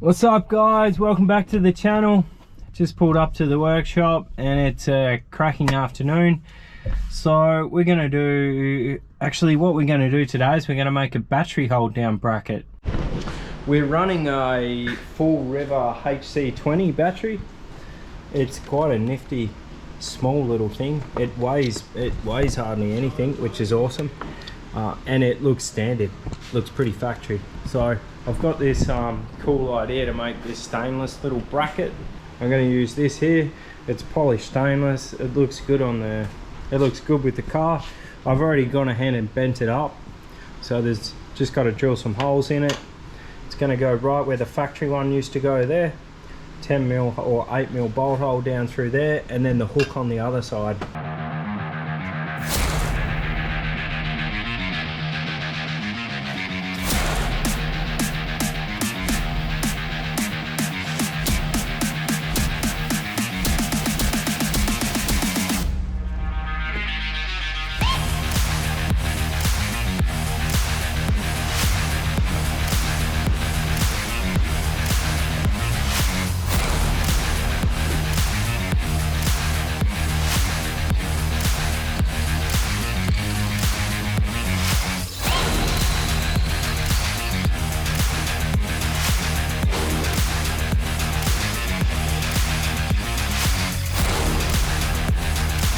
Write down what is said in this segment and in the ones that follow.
What's up guys, welcome back to the channel. Just pulled up to the workshop and it's a cracking afternoon. So we're going to do, actually what we're going to do today is we're going to make a battery hold down bracket. We're running a Full River HC20 battery. It's quite a nifty small little thing. It weighs hardly anything, which is awesome. And it looks standard, looks pretty factory. So I've got this cool idea to make this stainless little bracket. I'm going to use this here. It's polished stainless. It looks good on the, it looks good with the car. I've already gone ahead and bent it up. So there's just got to drill some holes in it. It's going to go right where the factory one used to go there. 10mm or 8mm bolt hole down through there, and then the hook on the other side.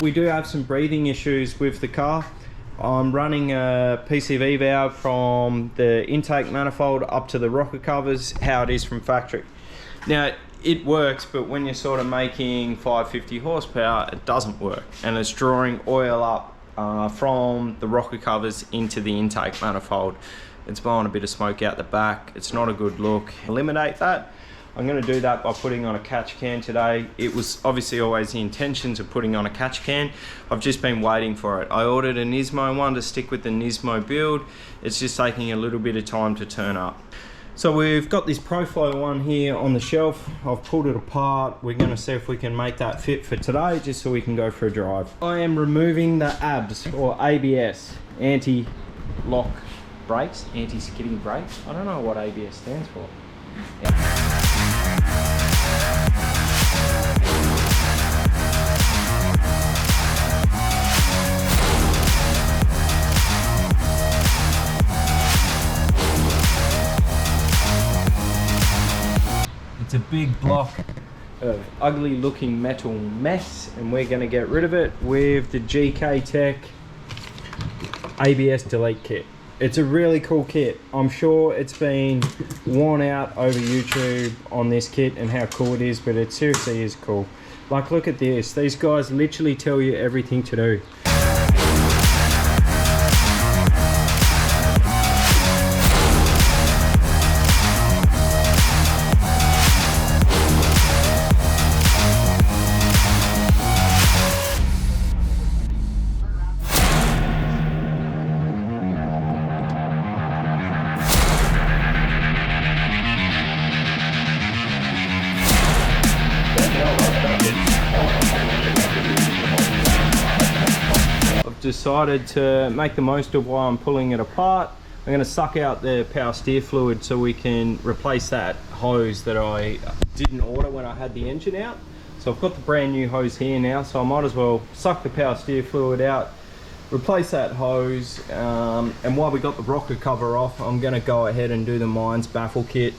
We do have some breathing issues with the car. I'm running a PCV valve from the intake manifold up to the rocker covers, how it is from factory. Now it works, but when you're sort of making 550 horsepower, it doesn't work, and it's drawing oil up from the rocker covers into the intake manifold. It's blowing a bit of smoke out the back. It's not a good look. Eliminate that. I'm going to do that by putting on a catch can today. It was obviously always the intentions of putting on a catch can. I've just been waiting for it. I ordered a Nismo one to stick with the Nismo build. It's just taking a little bit of time to turn up. So we've got this Proflow one here on the shelf. I've pulled it apart. We're going to see if we can make that fit for today, just so we can go for a drive. I am removing the ABS or ABS, anti-lock brakes, anti-skidding brakes. I don't know what ABS stands for. Yeah. It's a big block of ugly looking metal mess, and we're going to get rid of it with the GK Tech ABS delete kit. It's a really cool kit. I'm sure it's been worn out over YouTube on this kit and how cool it is, but it seriously is cool. Like, look at this. These guys literally tell you everything to do. Decided to make the most of while I'm pulling it apart. I'm going to suck out the power steer fluid so we can replace that hose that I didn't order when I had the engine out. So I've got the brand new hose here now, so I might as well suck the power steer fluid out, replace that hose, and while we got the rocker cover off, I'm going to go ahead and do the Mines baffle kit.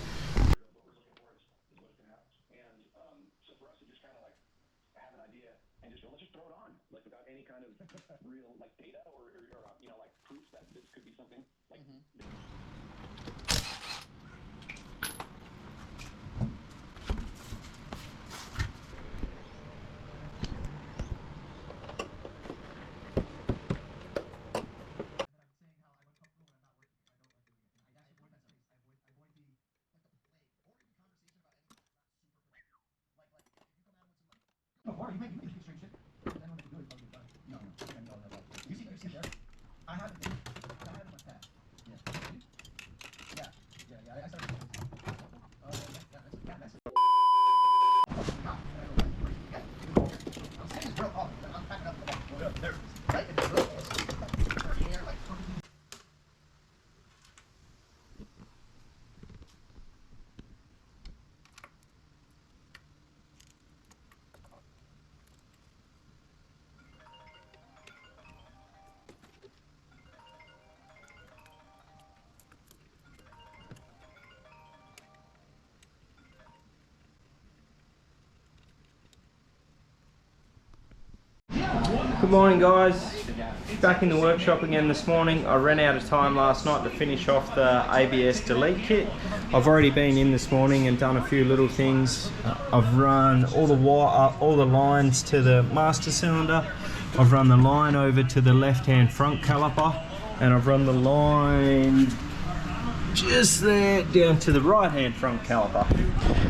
Good morning guys, back in the workshop again this morning. I ran out of time last night to finish off the ABS delete kit. I've already been in this morning and done a few little things. I've run all the lines to the master cylinder. I've run the line over to the left hand front caliper, and I've run the line just there down to the right hand front caliper.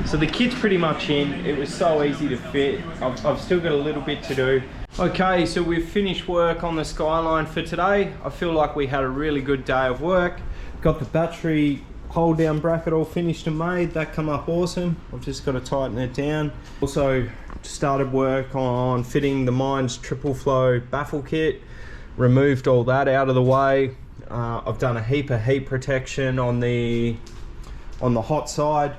So the kit's pretty much in. It was so easy to fit. I've still got a little bit to do. Okay, so we've finished work on the Skyline for today. I feel like we had a really good day of work. Got the battery hold down bracket all finished and made. That come up awesome. I've just got to tighten it down. Also started work on fitting the Mines triple flow baffle kit. Removed all that out of the way. I've done a heap of heat protection on the hot side.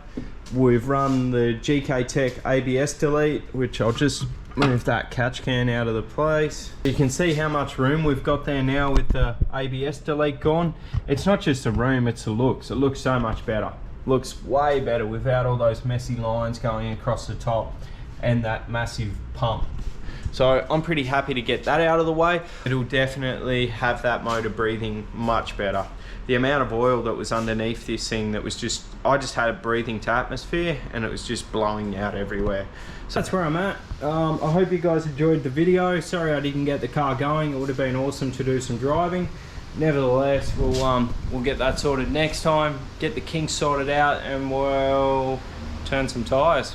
We've run the GK Tech ABS delete, which I'll just move that catch can out of the place. You can see how much room we've got there now with the ABS delete gone. It's not just the room, it's the looks. It looks so much better. Looks way better without all those messy lines going across the top and that massive pump. So I'm pretty happy to get that out of the way. It'll definitely have that motor breathing much better. The amount of oil that was underneath this thing that was just, I just had it breathing to atmosphere and it was just blowing out everywhere. So that's where I'm at. I hope you guys enjoyed the video. Sorry I didn't get the car going. It would have been awesome to do some driving. Nevertheless, we'll get that sorted next time, get the kinks sorted out, and we'll turn some tires.